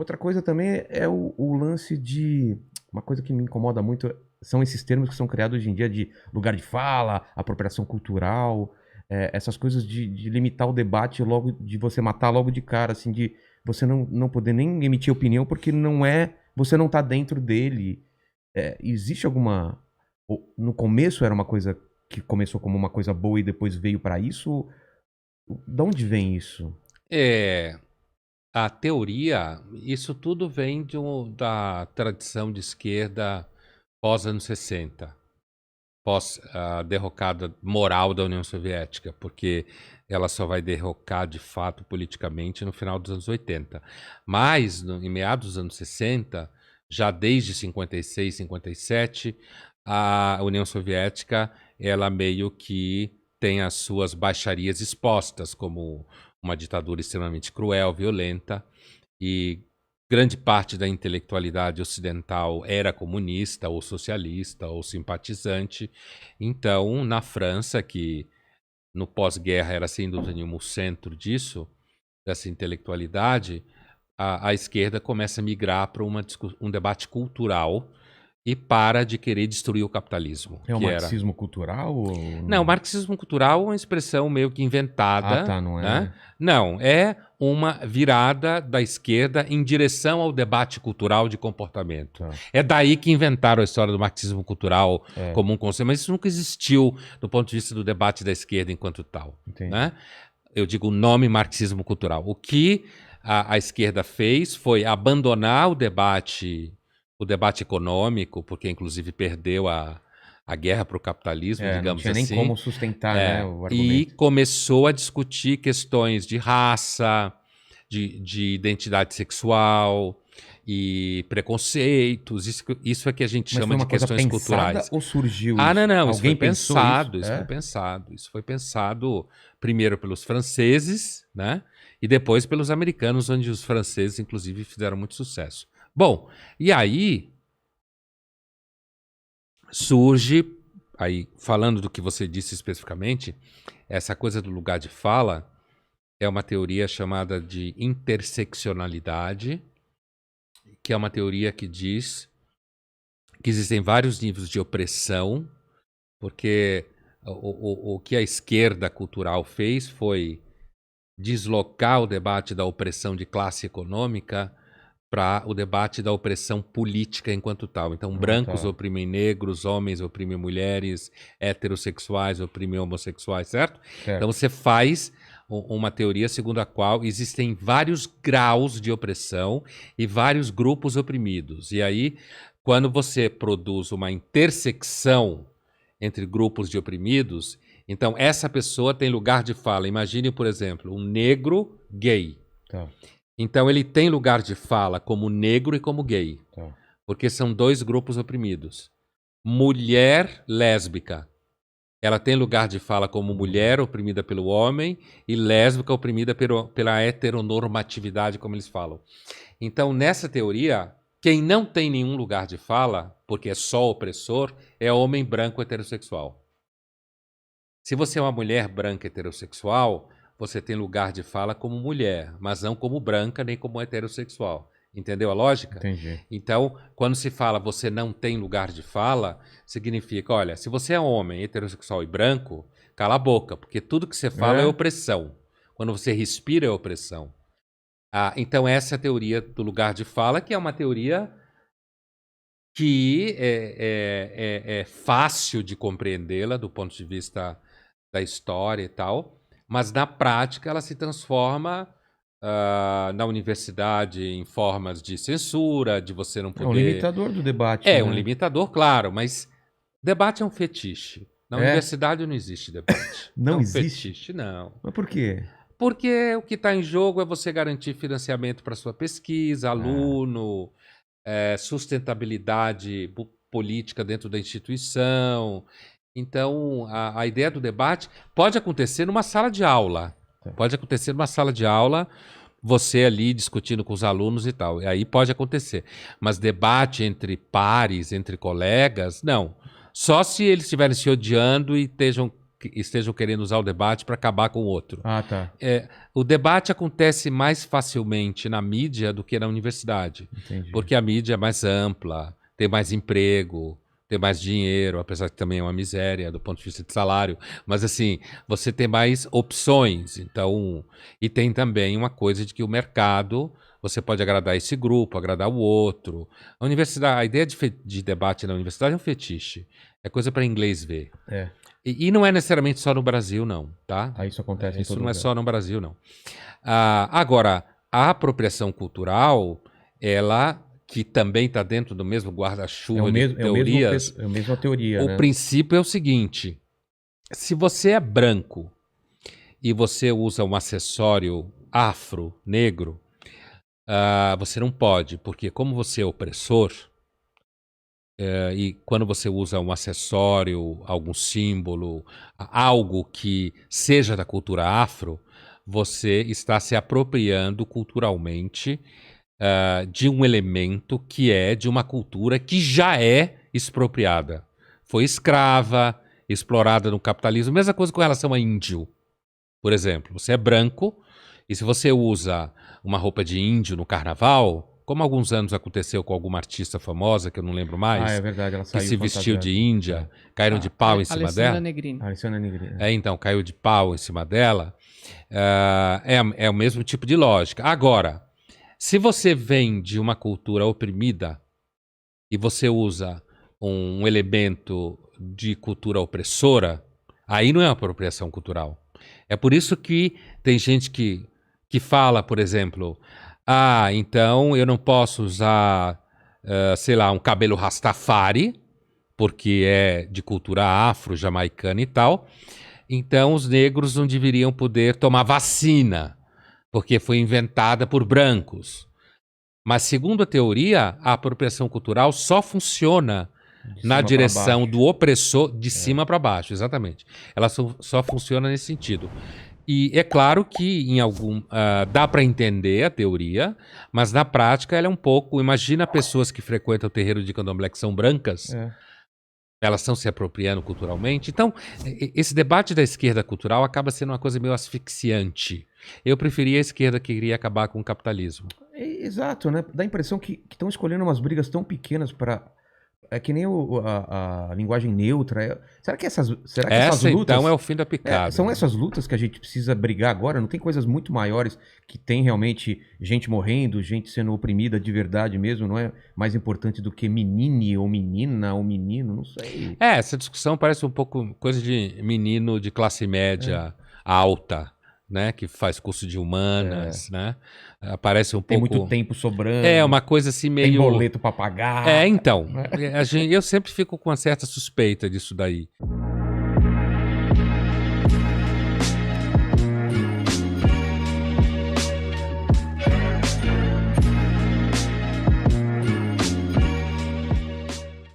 Outra coisa também é o lance de... Uma coisa que me incomoda muito são esses termos que são criados hoje em dia de lugar de fala, apropriação cultural, essas coisas de limitar o debate logo, de você matar logo de cara, assim, de você não poder nem emitir opinião porque você não tá dentro dele. Existe alguma... No começo era uma coisa que começou como uma coisa boa e depois veio pra isso? De onde vem isso? É, a teoria, isso tudo vem da tradição de esquerda pós-anos 60, pós a derrocada moral da União Soviética, porque ela só vai derrocar de fato politicamente no final dos anos 80. Mas, em meados dos anos 60, já desde 56, 57, a União Soviética, ela meio que tem as suas baixarias expostas, como uma ditadura extremamente cruel, violenta, e grande parte da intelectualidade ocidental era comunista, ou socialista, ou simpatizante. Então, na França, que no pós-guerra era sem dúvida nenhuma o centro disso, dessa intelectualidade, a esquerda começa a migrar para um debate cultural e para de querer destruir o capitalismo, É o que era... marxismo cultural ou Não, o não? marxismo cultural é uma expressão meio que Ah, inventada, tá, não né? é... Não, é uma virada da esquerda em direção ao debate cultural de comportamento. Tá. É daí que inventaram a história do marxismo cultural É, como um conceito, mas isso nunca existiu do ponto de vista do debate da esquerda enquanto tal, entendi. né? Eu digo o nome marxismo cultural. O que a esquerda fez foi abandonar o debate econômico, porque inclusive perdeu a guerra para o capitalismo, Não digamos tinha nem assim, como sustentar, né, o e argumento. começou a discutir questões de raça, de identidade sexual e preconceitos. Isso é que a gente Mas chama foi de uma coisa questões pensada culturais. ou surgiu Ah, não, isso? não, isso foi Alguém pensou isso? pensado, isso foi É? pensado. Isso foi pensado primeiro pelos franceses, né? E depois pelos americanos, onde os franceses, inclusive, fizeram muito sucesso. Bom, e aí surge, aí falando do que você disse especificamente, essa coisa do lugar de fala é uma teoria chamada de interseccionalidade, que é uma teoria que diz que existem vários níveis de opressão, porque o que a esquerda cultural fez foi deslocar o debate da opressão de classe econômica para o debate da opressão política enquanto tal. Então, Ah, brancos tá. oprimem negros, homens oprimem mulheres, heterossexuais oprimem homossexuais, certo? Então, Certo. você faz uma teoria segundo a qual existem vários graus de opressão e vários grupos oprimidos. E aí, quando você produz uma intersecção entre grupos de oprimidos, então essa pessoa tem lugar de fala. Imagine, por exemplo, um negro gay. Tá, Então ele tem lugar de fala como negro e como gay, tá. porque são dois grupos oprimidos. Mulher lésbica, ela tem lugar de fala como mulher oprimida pelo homem e lésbica oprimida pela heteronormatividade, como eles falam. Então, nessa teoria, quem não tem nenhum lugar de fala, porque é só opressor, é homem branco heterossexual. Se você é uma mulher branca heterossexual, você tem lugar de fala como mulher, mas não como branca nem como heterossexual. Entendeu a lógica? Entendi. Então, quando se fala você não tem lugar de fala, significa, olha, se você é homem, heterossexual e branco, cala a boca, porque tudo que você fala é É? opressão. Quando você respira é opressão. Então essa é a teoria do lugar de fala, que é uma teoria que é fácil de compreendê-la do ponto de vista da história e tal, mas na prática ela se transforma na universidade em formas de censura, de você não É um poder... limitador do debate, É um né? limitador, claro, mas debate é um fetiche. Na É? universidade não existe debate. É Não um existe? fetiche, não. Mas por quê? Porque o que está em jogo é você garantir financiamento para sua pesquisa, Ah, aluno, sustentabilidade política dentro da instituição. Então, a ideia do debate pode acontecer numa sala de aula. tá. Pode acontecer numa sala de aula, você ali discutindo com os alunos e tal. E aí pode acontecer. Mas debate entre pares, entre colegas, não. Só se eles estiverem se odiando e estejam estejam querendo usar o debate para acabar com o outro. Ah, tá. O debate acontece mais facilmente na mídia do que na universidade. Entendi. Porque a mídia é mais ampla, tem mais emprego, tem mais dinheiro, apesar que também é uma miséria do ponto de vista de salário. Mas assim, você tem mais opções. Então, e tem também uma coisa de que o mercado, você pode agradar esse grupo, agradar o outro. A universidade, a ideia de debate na universidade é um fetiche. É coisa para inglês ver. É. E não é necessariamente só no Brasil, não, tá? Isso acontece em Isso todo não é lugar. só no Brasil, não. Agora, a apropriação cultural, ela, que também está dentro do mesmo guarda-chuva de teorias, É a mesma teoria, o né? princípio é o seguinte: se você é branco e você usa um acessório afro, negro, você não pode, porque como você é opressor, e quando você usa um acessório, algum símbolo, algo que seja da cultura afro, você está se apropriando culturalmente de um elemento que é de uma cultura que já é expropriada. Foi escrava, explorada no capitalismo. Mesma coisa com relação a índio, por exemplo. Você é branco e se você usa uma roupa de índio no carnaval, como alguns anos aconteceu com alguma artista famosa, que eu não lembro mais, É verdade, ela que saiu se vestiu fantasiada. de índia, caíram de pau em cima Alessandra dela. Negrini. Alessandra Negrini. Então, caiu de pau em cima dela. É o mesmo tipo de lógica. Agora, se você vem de uma cultura oprimida e você usa um elemento de cultura opressora, aí não é uma apropriação cultural. É por isso que tem gente que fala, por exemplo, então eu não posso usar, sei lá, um cabelo rastafari, porque é de cultura afro-jamaicana e tal. Então os negros não deveriam poder tomar vacina, porque foi inventada por brancos. Mas, segundo a teoria, a apropriação cultural só funciona na direção do opressor, de cima para baixo, exatamente. Ela só funciona nesse sentido. E é claro que dá para entender a teoria, mas na prática ela é um pouco... Imagina pessoas que frequentam o terreiro de candomblé que são brancas, elas estão se apropriando culturalmente. Então, esse debate da esquerda cultural acaba sendo uma coisa meio asfixiante. Eu preferia a esquerda que queria acabar com o capitalismo. Exato, né? Dá a impressão que estão escolhendo umas brigas tão pequenas para... É que nem a linguagem neutra. Será que essas lutas... Então é o fim da picada. São essas lutas que a gente precisa brigar agora? Não tem coisas muito maiores que tem realmente gente morrendo, gente sendo oprimida de verdade mesmo? Não é mais importante do que menine ou menina ou menino? Não sei. Essa discussão parece um pouco coisa de menino de classe média alta, né? Que faz curso de humanas, né? Parece um pouco... Tem muito tempo sobrando. Uma coisa assim meio... Tem boleto pra pagar. Então. Eu sempre fico com uma certa suspeita disso daí.